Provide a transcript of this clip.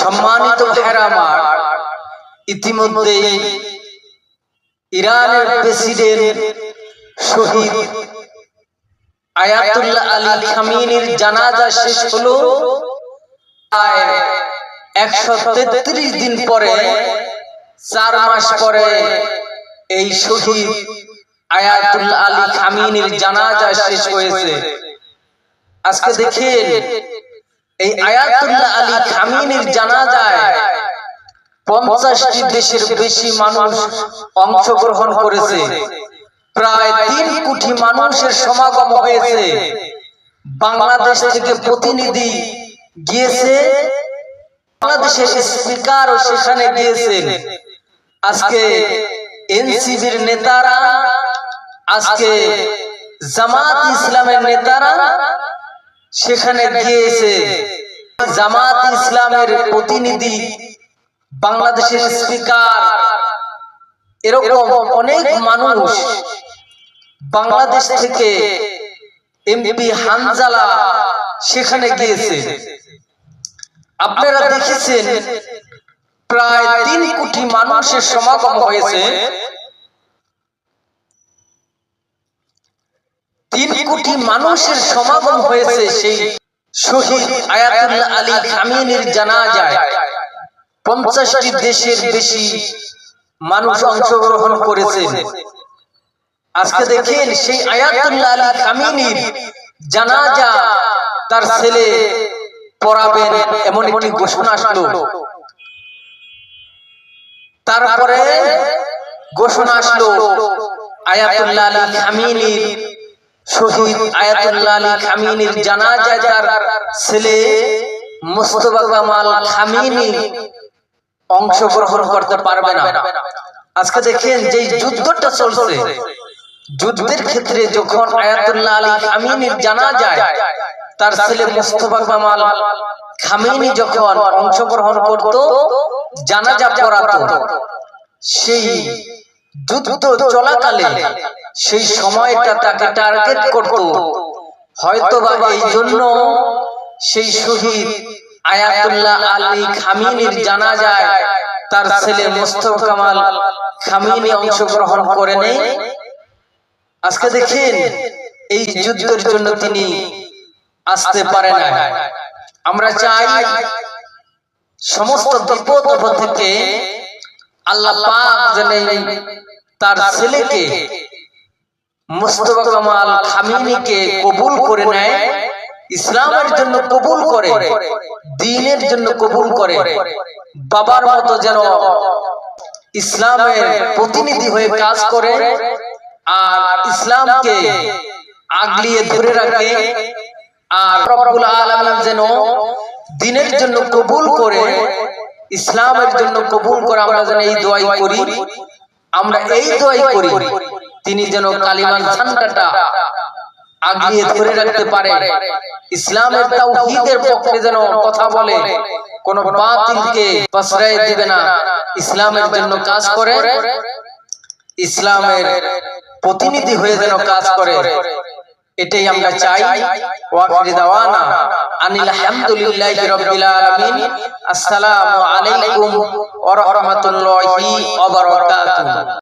সম্মানিত ভাইরা আমার, ইতিমধ্যে ইরানের প্রেসিডেন্ট শহীদ আয়াতুল্লাহ আলী খামেনির জানাজা শেষ হলো। 133 দিন পরে, 4 মাস পরে এই শহীদ আয়াতুল্লাহ আলী খামেনির জানাজা শেষ হয়েছে। আজকে দেখেন এই আয়াতুল্লাহ আলী খামেনির জানাজায় 50টি দেশের বেশি মানুষ অংশগ্রহণ করেছে। প্রায় 3 কোটি মানুষের সমাগম হয়েছে। বাংলাদেশ থেকে প্রতিনিধি গিয়েছে, বাংলাদেশের স্পিকারও সেখানে গিয়েছেন। আজকে এনসিবির নেতারা, আজকে জামাত ইসলামের নেতারা সেখানে গিয়েছে। জামাত ইসলামের প্রতিনিধি, বাংলাদেশের স্পিকার, এরকম অনেক মানুষ, বাংলাদেশ থেকে এমপি হানজালা সেখানে গিয়েছে। আপনারা দেখেছেন প্রায় 3 কোটি মানুষের সমাগম হয়েছে। 3 কোটি মানুষের সমাগম হয়েছে সেই শহীদ আয়াতুল্লাহ আলী খামেনির জানাজায়। 50টি দেশের বেশি মানুষ অংশগ্রহণ করেছে। আজকে দেখেন সেই আয়াতুল্লাহ আলী খামেনির জানাজা তার ছেলে পড়াবেন, এমন একটি ঘোষণা আসলো। তারপরে ঘোষণা আসলো আয়াতুল্লাহ আলী খামেনির, শহীদ আয়াতুল্লাহ আলী খামেনির জানাজায় তার ছেলে মোস্তফা কামাল খামেনি অংশগ্রহণ করতে পারবে না। আজকে দেখেন যে যুদ্ধটা চলছে, যুদ্ধের ক্ষেত্রে যখন আয়াতুল্লাহ আলী খামেনির জানাজায় তার ছেলে মোস্তফা কামাল খামেনি যখন অংশগ্রহণ করত, জানাজা পড়াতো, সেই যুদ্ধ চলাকালে সেই সময়টা তাকে টার্গেট করত। হয়তোবা এই জন্য সেই শহীদ আয়াতুল্লাহ আলী খামেনির জানাজায় তার ছেলে মোস্তফা কামাল খামেনি অংশগ্রহণ করে নেই। আজকে দেখেন এই যুদ্ধের জন্য তিনি আসতে পারে না। আমরা চাই সমস্ত বিপদ থেকে আল্লাহ পাক যেন তার ছেলেকে মোস্তফা কামাল খামেনিকে কবুল করে নেয়, ইসলামের জন্য কবুল করে, দ্বীনের জন্য কবুল করে। বাবার মতো যেন ইসলামের প্রতিনিধি হয়ে কাজ করে আর ইসলামকে আগলিয়ে ধরে রাখে। আর রব্বুল আলামিন যেন দ্বীনের জন্য কবুল করে, ইসলামের জন্য কবুল করে। আমরা যেন এই দোয়াই করি, আমরা এই দোয়াই করি তিনি যেন কালিমার ঝান্ডাটা আগলিয়ে ধরে রাখতে পারে, ইসলামের তাওহীদের পক্ষে যেন কথা বলে, কোন বাতিলকে প্রশ্রয় দিবে না, ইসলামের জন্য কাজ করে, ইসলামের প্রতিনিধি হয়ে যেন কাজ করে। এটাই আমরা চাই। ওয়াকির দাওয়ানা আনিল হামদুলিল্লাহি রাব্বিল আলামিন। আসসালামু আলাইকুম ওয়া রাহমাতুল্লাহি ওয়া বারাকাতুহু।